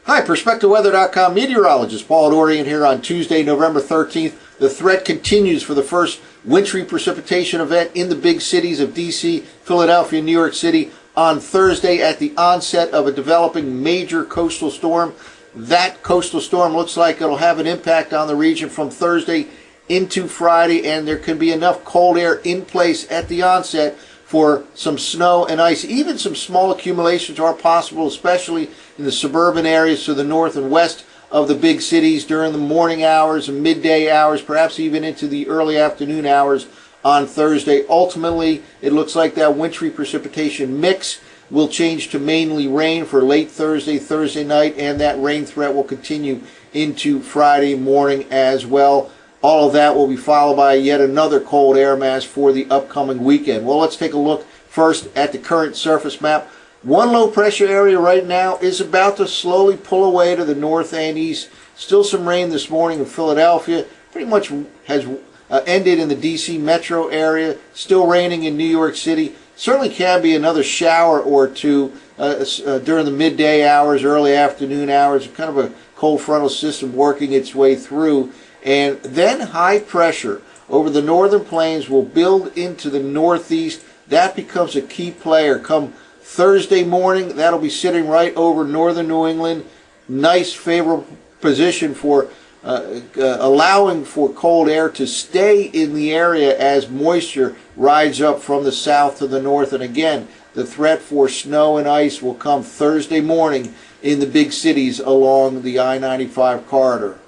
Hi, PerspectaWeather.com meteorologist Paul Dorian here on Tuesday, November 13th. The threat continues for the first wintry precipitation event in the big cities of D.C., Philadelphia, and New York City on Thursday at the onset of a developing major coastal storm. That coastal storm looks like it'll have an impact on the region from Thursday into Friday, and there can be enough cold air in place at the onset for some snow and ice. Even some small accumulations are possible, especially in the suburban areas to the north and west of the big cities during the morning hours and midday hours, perhaps even into the early afternoon hours on Thursday. Ultimately, it looks like that wintry precipitation mix will change to mainly rain for late Thursday, Thursday night, and that rain threat will continue into Friday morning as well. All of that will be followed by yet another cold air mass for the upcoming weekend. Well, let's take a look first at the current surface map. One low pressure area right now is about to slowly pull away to the north and east. Still some rain this morning in Philadelphia. Pretty much has ended in the D.C. metro area. Still raining in New York City. Certainly can be another shower or two during the midday hours, early afternoon hours. Kind of a cold frontal system working its way through. And then high pressure over the northern plains will build into the northeast. That becomes a key player come Thursday morning. That'll be sitting right over northern New England. Nice favorable position for allowing for cold air to stay in the area as moisture rides up from the south to the north. And again, the threat for snow and ice will come Thursday morning in the big cities along the I-95 corridor.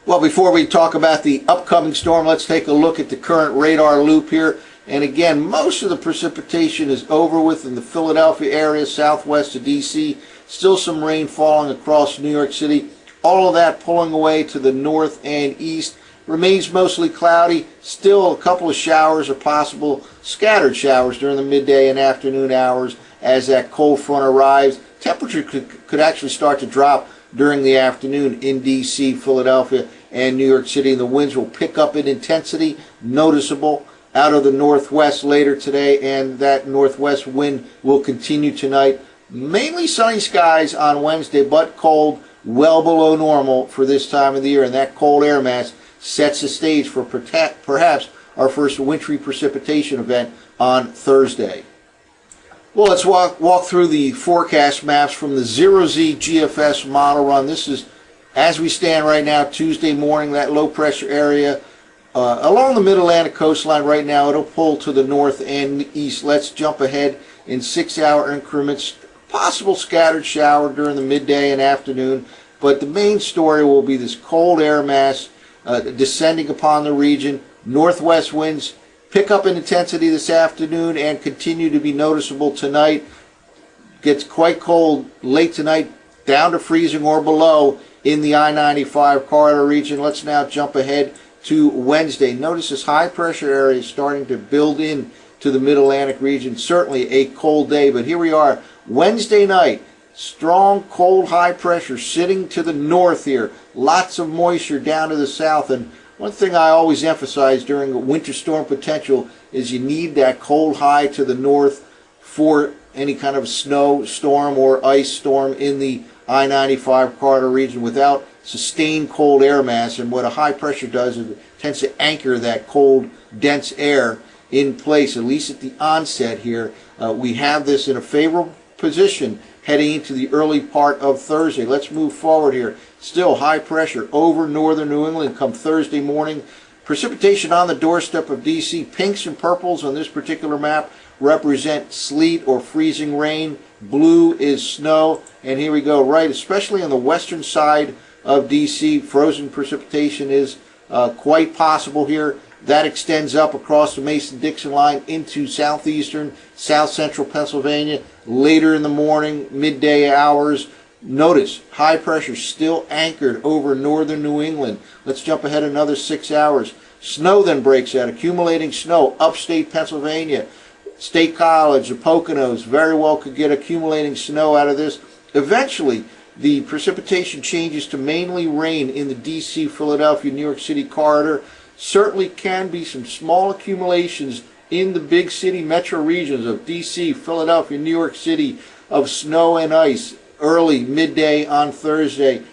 Well, before we talk about the upcoming storm, let's take a look at the current radar loop here. And again, most of the precipitation is over with in the Philadelphia area, southwest of D.C. Still some rain falling across New York City. All of that pulling away to the north and east. Remains mostly cloudy. Still a couple of showers are possible, scattered showers during the midday and afternoon hours as that cold front arrives. Temperature could actually start to drop during the afternoon in D.C., Philadelphia, and New York City. And the winds will pick up in intensity, noticeable, out of the northwest later today, and that northwest wind will continue tonight. Mainly sunny skies on Wednesday, but cold, well below normal for this time of the year, and that cold air mass sets the stage for perhaps our first wintry precipitation event on Thursday. Well, let's walk through the forecast maps from the 0Z GFS model run. This is, as we stand right now, Tuesday morning, that low pressure area along the mid-Atlantic coastline right now. It'll pull to the north and east. Let's jump ahead in 6-hour increments. Possible scattered shower during the midday and afternoon, but the main story will be this cold air mass descending upon the region. Northwest winds pick up in intensity this afternoon and continue to be noticeable tonight. Gets quite cold late tonight, down to freezing or below in the I-95 corridor region. Let's now jump ahead to Wednesday. Notice this high pressure area is starting to build in to the mid-Atlantic region. Certainly a cold day, but here we are Wednesday night. Strong cold high pressure sitting to the north here. Lots of moisture down to the south. And one thing I always emphasize during a winter storm potential is you need that cold high to the north for any kind of snow storm or ice storm in the I-95 corridor region. Without sustained cold air mass, and what a high pressure does is it tends to anchor that cold, dense air in place, at least at the onset here. We have this in a favorable position heading into the early part of Thursday. Let's move forward here. Still high pressure over northern New England come Thursday morning. Precipitation on the doorstep of D.C. Pinks and purples on this particular map represent sleet or freezing rain. Blue is snow. And here we go, right, especially on the western side of D.C., frozen precipitation is quite possible here. That extends up across the Mason-Dixon line into southeastern, south-central Pennsylvania. Later in the morning, midday hours, notice high pressure still anchored over northern New England. Let's jump ahead another 6 hours. Snow then breaks out, accumulating snow upstate Pennsylvania. State College, the Poconos, very well could get accumulating snow out of this. Eventually, the precipitation changes to mainly rain in the D.C., Philadelphia, New York City corridor. Certainly can be some small accumulations in the big city metro regions of D.C., Philadelphia, New York City of snow and ice early midday on Thursday,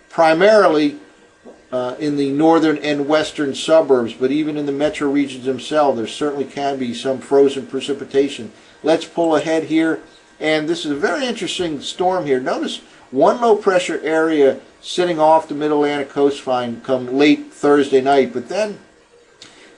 primarily in the northern and western suburbs, but even in the metro regions themselves, there certainly can be some frozen precipitation. Let's pull ahead here, and this is a very interesting storm here. Notice one low pressure area sitting off the Middle Atlantic coastline come late Thursday night, but then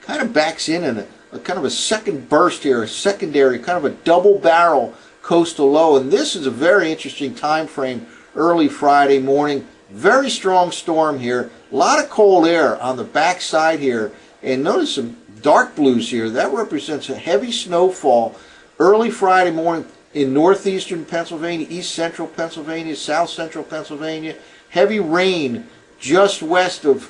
kind of backs in a kind of a second burst here, a secondary, kind of a double barrel coastal low, and this is a very interesting time frame, early Friday morning. Very strong storm here. A lot of cold air on the backside here. And notice some dark blues here. That represents a heavy snowfall early Friday morning in northeastern Pennsylvania, east central Pennsylvania, south central Pennsylvania. Heavy rain just west of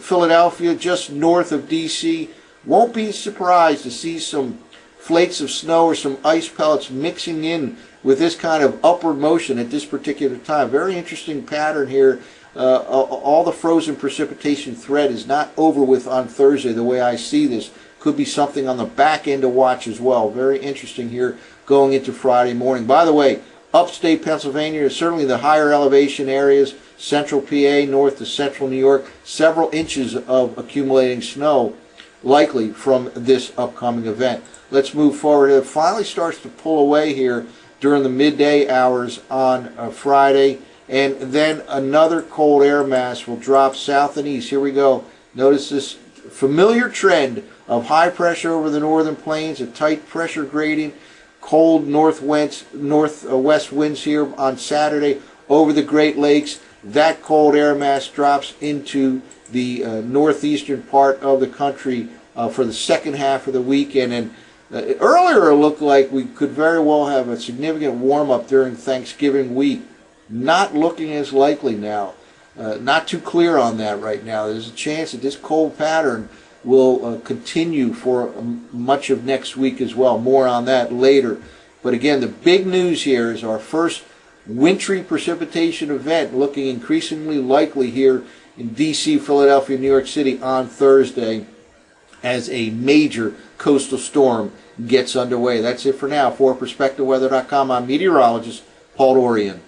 Philadelphia, just north of D.C. Won't be surprised to see some flakes of snow or some ice pellets mixing in with this kind of upward motion at this particular time. Very interesting pattern here. All the frozen precipitation threat is not over with on Thursday the way I see this. Could be something on the back end to watch as well. Very interesting here going into Friday morning. By the way, upstate Pennsylvania, certainly the higher elevation areas, central PA, north to central New York, several inches of accumulating snow likely from this upcoming event. Let's move forward. It finally starts to pull away here during the midday hours on Friday, and then another cold air mass will drop south and east. Here we go. Notice this familiar trend of high pressure over the northern plains, a tight pressure gradient, cold northwest winds here on Saturday over the Great Lakes. That cold air mass drops into the northeastern part of the country for the second half of the weekend. And earlier it looked like we could very well have a significant warm-up during Thanksgiving week. Not looking as likely now. Not too clear on that right now. There's a chance that this cold pattern will continue for much of next week as well. More on that later. But again, the big news here is our first wintry precipitation event looking increasingly likely here in D.C., Philadelphia, New York City on Thursday as a major coastal storm gets underway. That's it for now. For PerspectaWeather.com, I'm meteorologist Paul Dorian.